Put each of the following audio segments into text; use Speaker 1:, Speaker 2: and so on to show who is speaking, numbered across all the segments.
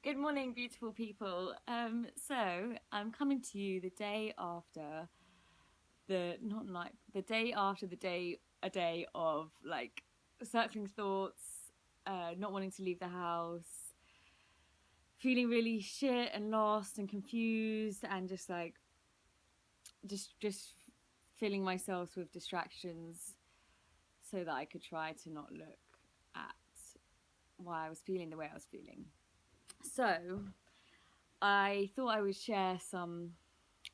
Speaker 1: Good morning, beautiful people. So I'm coming to you the day after the not like the day after the day a day of like circling thoughts, not wanting to leave the house, feeling really shit and lost and confused, and just like just filling myself with distractions so that I could try to not look at why I was feeling the way I was feeling. So I thought I would share some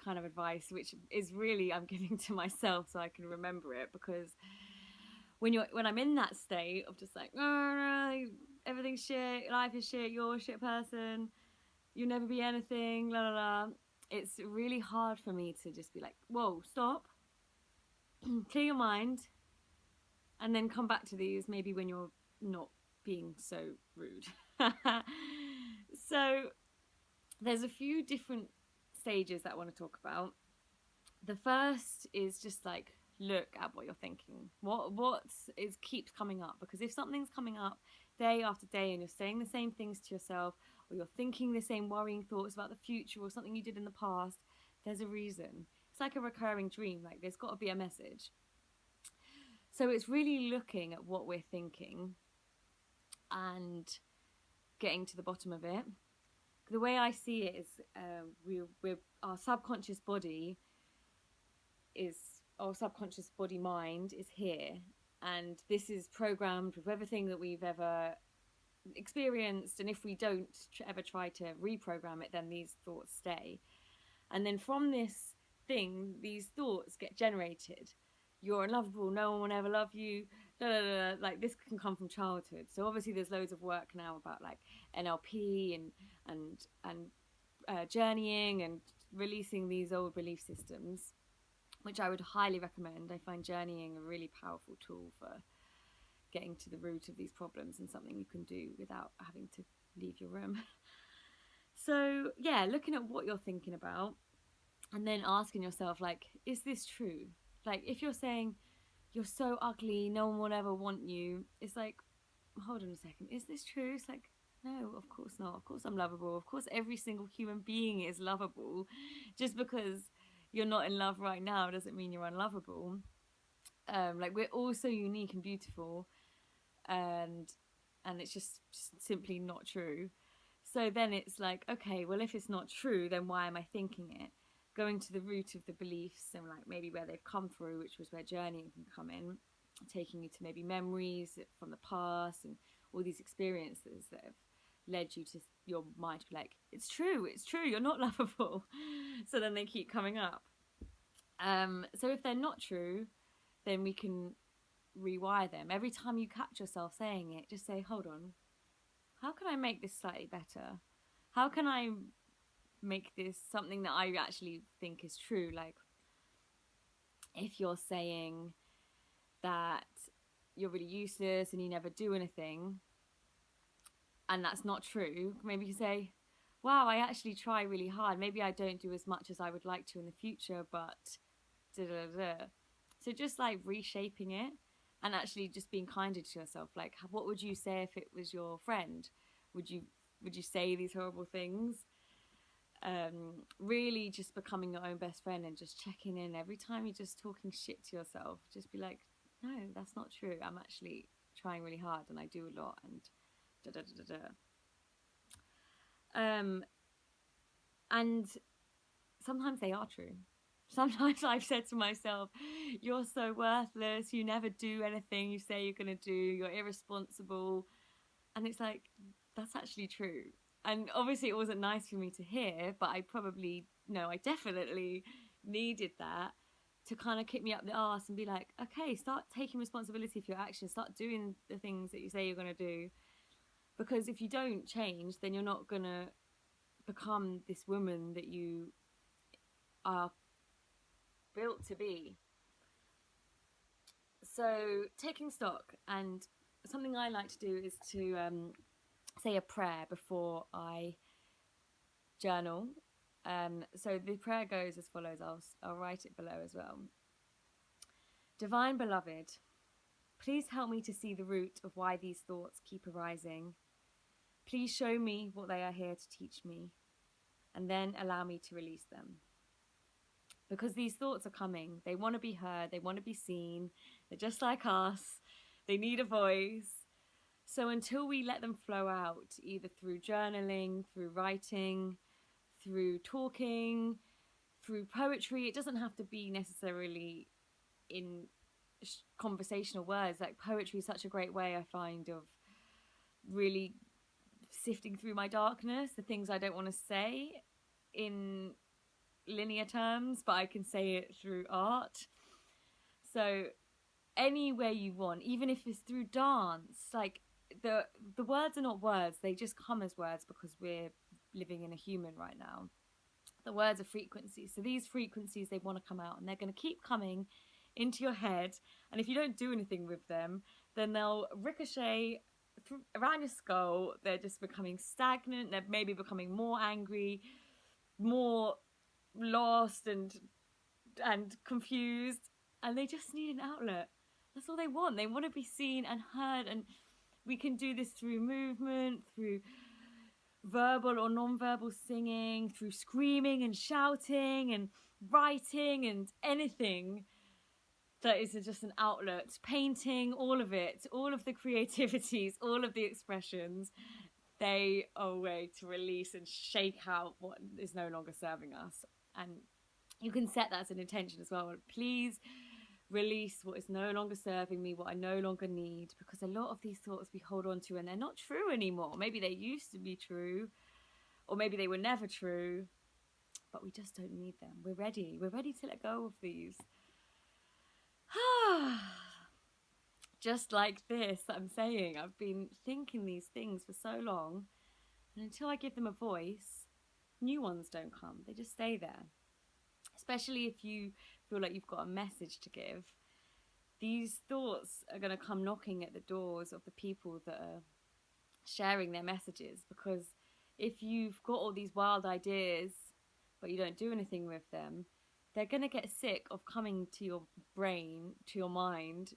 Speaker 1: kind of advice, which is really I'm giving to myself so I can remember it, because when I'm in that state of just like, oh, everything's shit, life is shit, you're a shit person, you'll never be anything, la la la. It's really hard for me to just be like, whoa, stop, clear your mind, and then come back to these maybe when you're not being so rude. So there's a few different stages that I want to talk about. The first is just like look at what you're thinking. What is keeps coming up? Because if something's coming up day after day and you're saying the same things to yourself, or you're thinking the same worrying thoughts about the future or something you did in the past, there's a reason. It's like a recurring dream. Like there's got to be a message. So it's really looking at what we're thinking and getting to the bottom of it. The way I see it is, we're our subconscious body is our subconscious body mind is here, and this is programmed with everything that we've ever experienced, and if we don't ever try to reprogram it, then these thoughts stay, and then from this thing these thoughts get generated. You're unlovable, no one will ever love you, blah, blah, blah. Like this can come from childhood, so obviously there's loads of work now about like NLP and journeying and releasing these old belief systems, which I would highly recommend. I find journeying a really powerful tool for getting to the root of these problems and something you can do without having to leave your room. So, yeah, looking at what you're thinking about and then asking yourself, like, is this true? Like, if you're saying you're so ugly, no one will ever want you, it's like, hold on a second, is this true? It's like, no, of course not. Of course I'm lovable. Of course every single human being is lovable. Just because you're not in love right now doesn't mean you're unlovable. Like we're all so unique and beautiful, and it's just simply not true. So then it's like, okay, well, if it's not true, then why am I thinking it? Going to the root of the beliefs and like maybe where they've come through, which was where journeying can come in, taking you to maybe memories from the past and all these experiences that have led you to your mind to be like, it's true, you're not lovable. So then they keep coming up. So if they're not true, then we can rewire them. Every time you catch yourself saying it, just say, hold on, how can I make this slightly better? How can I make this something that I actually think is true? Like, if you're saying that you're really useless and you never do anything, and that's not true, maybe you say, wow, I actually try really hard. Maybe I don't do as much as I would like to in the future, but da da da. So just like reshaping it and actually just being kinder to yourself. Like, what would you say if it was your friend? Would you say these horrible things? Really just becoming your own best friend and just checking in every time you're just talking shit to yourself. Just be like, no, that's not true. I'm actually trying really hard and I do a lot and da da da da da. And sometimes they are true. Sometimes I've said to myself, you're so worthless, you never do anything you say you're going to do, you're irresponsible. And it's like, that's actually true. And obviously, it wasn't nice for me to hear, but I probably, no, I definitely needed that to kind of kick me up the arse and be like, okay, start taking responsibility for your actions, start doing the things that you say you're going to do. Because if you don't change, then you're not going to become this woman that you are built to be. So, taking stock, and something I like to do is to say a prayer before I journal. So the prayer goes as follows. I'll write it below as well. Divine Beloved, please help me to see the root of why these thoughts keep arising. Please show me what they are here to teach me, and then allow me to release them. Because these thoughts are coming. They want to be heard. They want to be seen. They're just like us. They need a voice. So until we let them flow out, either through journaling, through writing, through talking, through poetry, it doesn't have to be necessarily in conversational words. Like, poetry is such a great way, I find, of really sifting through my darkness, the things I don't want to say in linear terms, but I can say it through art. So any way you want, even if it's through dance, like, the words are not words, they just come as words because we're living in a human right now. The words are frequencies. So these frequencies, they want to come out, and they're going to keep coming into your head. And if you don't do anything with them, then they'll ricochet around your skull. They're just becoming stagnant. They're maybe becoming more angry, more lost and confused. And they just need an outlet. That's all they want. They want to be seen and heard. And we can do this through movement, through verbal or non-verbal singing, through screaming and shouting and writing and anything that is just an outlet. Painting, all of it, all of the creativities, all of the expressions, they are a way to release and shake out what is no longer serving us. And you can set that as an intention as well. Please release what is no longer serving me, what I no longer need, because a lot of these thoughts we hold on to and they're not true anymore. Maybe they used to be true, or maybe they were never true, but we just don't need them. We're ready to let go of these. Just like this, I'm saying, I've been thinking these things for so long, and until I give them a voice, new ones don't come. They just stay there. Especially if you feel like you've got a message to give, these thoughts are going to come knocking at the doors of the people that are sharing their messages. Because if you've got all these wild ideas but you don't do anything with them, they're going to get sick of coming to your brain, to your mind,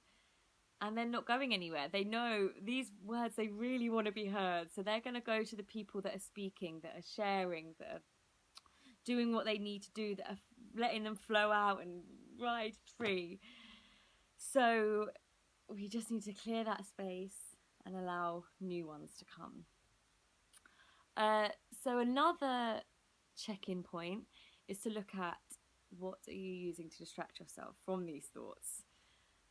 Speaker 1: and then not going anywhere. They know these words, they really want to be heard, so they're going to go to the people that are speaking, that are sharing, that are doing what they need to do, that are letting them flow out and ride free. So we just need to clear that space and allow new ones to come. So another check-in point is to look at, what are you using to distract yourself from these thoughts?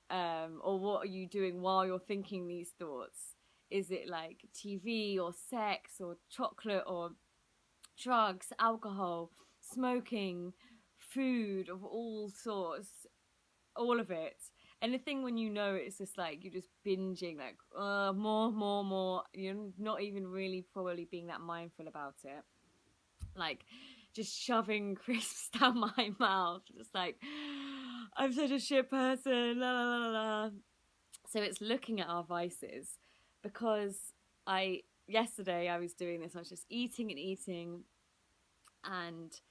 Speaker 1: Or what are you doing while you're thinking these thoughts? Is it like TV or sex or chocolate or drugs, alcohol, smoking, food of all sorts, all of it? Anything when you know it's just like you're just binging, like more. You're not even really probably being that mindful about it. Like just shoving crisps down my mouth, just like, I'm such a shit person, la la la la. So it's looking at our vices, because yesterday I was doing this. I was just eating, and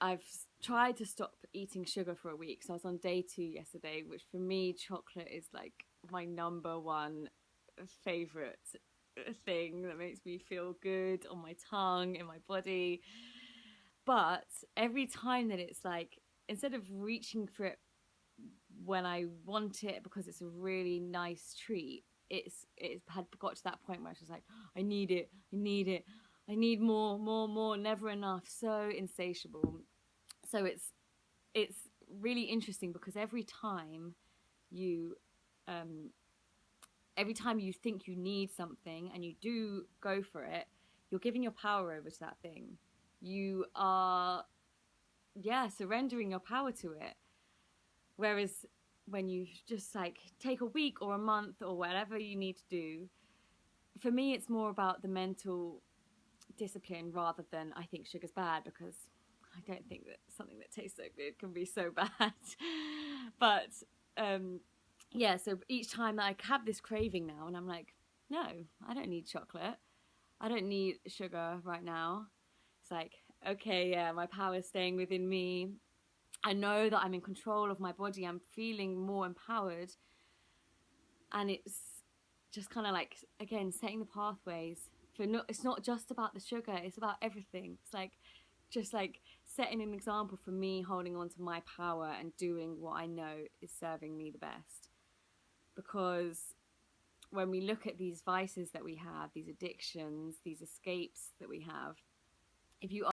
Speaker 1: I've tried to stop eating sugar for a week. So I was on day 2 yesterday, which for me, chocolate is like my number one favorite thing that makes me feel good on my tongue, in my body. But every time that it's like, instead of reaching for it when I want it because it's a really nice treat, it's had got to that point where I was like, I need it, I need more, never enough, so insatiable. So it's really interesting, because every time you think you need something and you do go for it, you're giving your power over to that thing. You are, surrendering your power to it. Whereas when you just like take a week or a month or whatever you need to do, for me, it's more about the mental discipline rather than I think sugar's bad, because I don't think that something that tastes so good can be so bad. But so each time that I have this craving now, and I'm like, no, I don't need chocolate, I don't need sugar right now. It's like, okay, yeah, my power is staying within me. I know that I'm in control of my body. I'm feeling more empowered. And it's just kind of like, again, setting the pathways, for not, it's not just about the sugar, it's about everything. It's like just like setting an example for me, holding on to my power and doing what I know is serving me the best. Because when we look at these vices that we have, these addictions, these escapes that we have, if you